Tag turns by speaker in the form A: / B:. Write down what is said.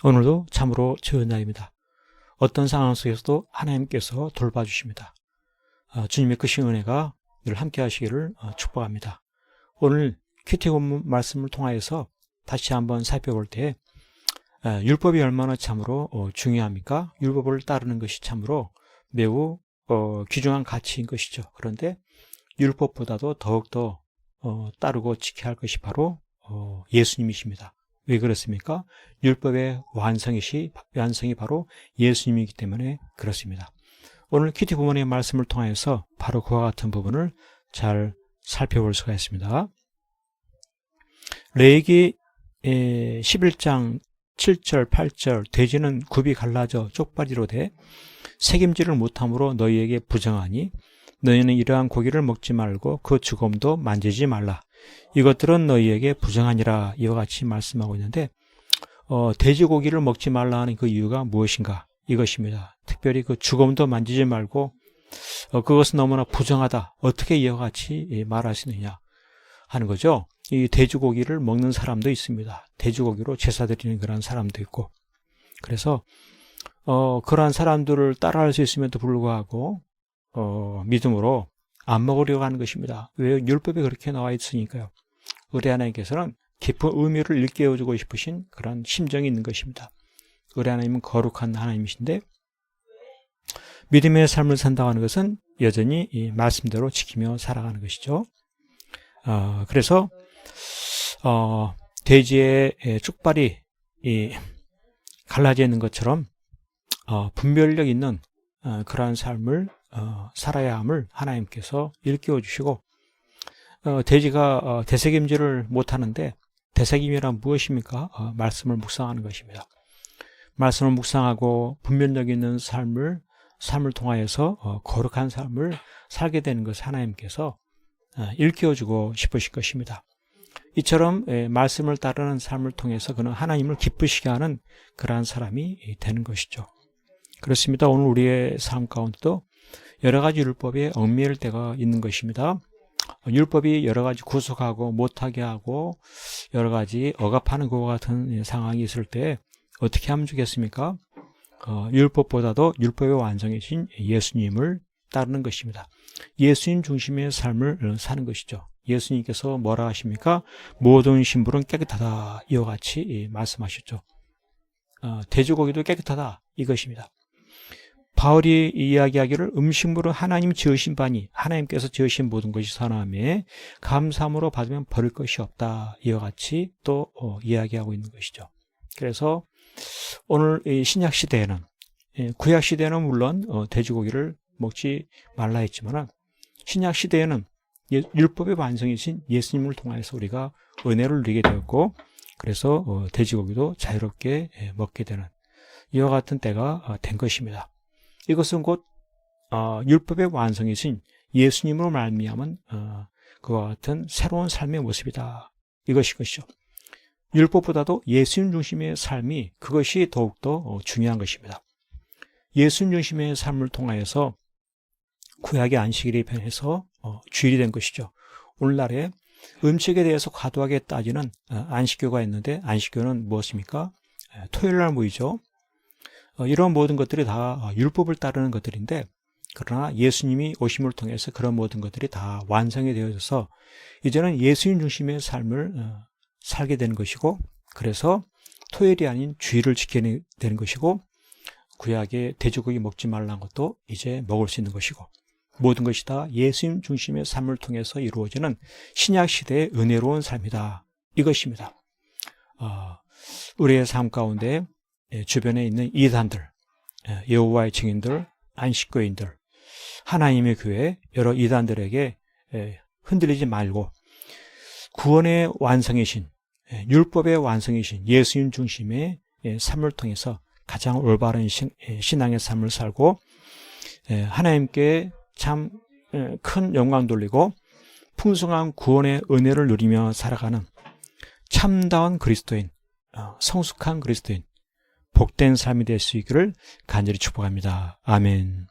A: 오늘도 참으로 좋은 날입니다. 어떤 상황 속에서도 하나님께서 돌봐주십니다. 주님의 크신 은혜가 늘 함께 하시기를 축복합니다. 오늘 큐티 본문 말씀을 통하여서 다시 한번 살펴볼 때 율법이 얼마나 참으로 중요합니까? 율법을 따르는 것이 참으로 매우 귀중한 가치인 것이죠. 그런데 율법보다도 더욱더 따르고 지켜야 할 것이 바로 예수님이십니다. 왜 그렇습니까? 율법의 완성이 바로 예수님이기 때문에 그렇습니다. 오늘 큐티 부모님의 말씀을 통해서 바로 그와 같은 부분을 잘 살펴볼 수가 있습니다. 레위기 11장 7절 8절 돼지는 굽이 갈라져 쪽발이로 돼 새김질을 못함으로 너희에게 부정하니 너희는 이러한 고기를 먹지 말고 그 주검도 만지지 말라. 이것들은 너희에게 부정하니라. 이와 같이 말씀하고 있는데 돼지고기를 먹지 말라 하는 그 이유가 무엇인가? 이것입니다. 특별히 그 주검도 만지지 말고 그것은 너무나 부정하다. 어떻게 이와 같이 말하시느냐 하는 거죠. 이 돼지고기를 먹는 사람도 있습니다. 돼지고기로 제사 드리는 그런 사람도 있고, 그래서 그러한 사람들을 따라할 수 있음에도 불구하고 믿음으로 안 먹으려고 하는 것입니다. 왜? 율법에 그렇게 나와 있으니까요. 우리 하나님께서는 깊은 의미를 일깨워주고 싶으신 그런 심정이 있는 것입니다. 우리 하나님은 거룩한 하나님이신데 믿음의 삶을 산다고 하는 것은 여전히 이 말씀대로 지키며 살아가는 것이죠. 그래서 돼지의 쪽발이 갈라져 있는 것처럼 분별력 있는 그러한 삶을 살아야 함을 하나님께서 일깨워 주시고, 돼지가 대새김질을 못하는데 대새김이란 무엇입니까? 말씀을 묵상하는 것입니다. 말씀을 묵상하고 분별력 있는 삶을 통하여서 거룩한 삶을 살게 되는 것을 하나님께서 일깨워주고 싶으실 것입니다. 이처럼 말씀을 따르는 삶을 통해서 그는 하나님을 기쁘시게 하는 그러한 사람이 되는 것이죠. 그렇습니다. 오늘 우리의 삶 가운데도 여러 가지 율법에 얽매일 때가 있는 것입니다. 율법이 여러 가지 구속하고 못하게 하고 여러 가지 억압하는 것과 같은 상황이 있을 때 어떻게 하면 좋겠습니까? 율법보다도 율법의 완성이신 예수님을 따르는 것입니다. 예수님 중심의 삶을 사는 것이죠. 예수님께서 뭐라 하십니까? 모든 신불은 깨끗하다. 이와 같이 말씀하셨죠. 돼지고기도 깨끗하다. 이것입니다. 바울이 이야기하기를 음식물은 하나님 지으신 바니 하나님께서 지으신 모든 것이 선함에 감사함으로 받으면 버릴 것이 없다. 이와 같이 또 이야기하고 있는 것이죠. 그래서 오늘 신약 시대에는, 구약 시대에는 물론 돼지고기를 먹지 말라 했지만 신약 시대에는 율법의 완성이신 예수님을 통해서 우리가 은혜를 누리게 되었고, 그래서 돼지고기도 자유롭게 먹게 되는 이와 같은 때가 된 것입니다. 이것은 곧 율법의 완성이신 예수님으로 말미암은 그와 같은 새로운 삶의 모습이다. 이것이 것이죠. 율법보다도 예수님 중심의 삶이, 그것이 더욱더 중요한 것입니다. 예수님 중심의 삶을 통하여서 구약의 안식일이 변해서 주일이 된 것이죠. 오늘날에 음식에 대해서 과도하게 따지는 안식교가 있는데, 안식교는 무엇입니까? 토요일날 모이죠. 이런 모든 것들이 다 율법을 따르는 것들인데, 그러나 예수님이 오심을 통해서 그런 모든 것들이 다 완성이 되어져서 이제는 예수님 중심의 삶을 살게 되는 것이고, 그래서 토요일이 아닌 주일을 지켜야 되는 것이고, 구약의 돼지고기 먹지 말라는 것도 이제 먹을 수 있는 것이고, 모든 것이 다 예수님 중심의 삶을 통해서 이루어지는 신약 시대의 은혜로운 삶이다. 이것입니다. 우리의 삶 가운데 주변에 있는 이단들, 여호와의 증인들, 안식교인들, 하나님의 교회, 여러 이단들에게 흔들리지 말고 구원의 완성이신, 율법의 완성이신 예수님 중심의 삶을 통해서 가장 올바른 신앙의 삶을 살고 하나님께 참 큰 영광 돌리고 풍성한 구원의 은혜를 누리며 살아가는 참다운 그리스도인, 성숙한 그리스도인, 복된 삶이 될 수 있기를 간절히 축복합니다. 아멘.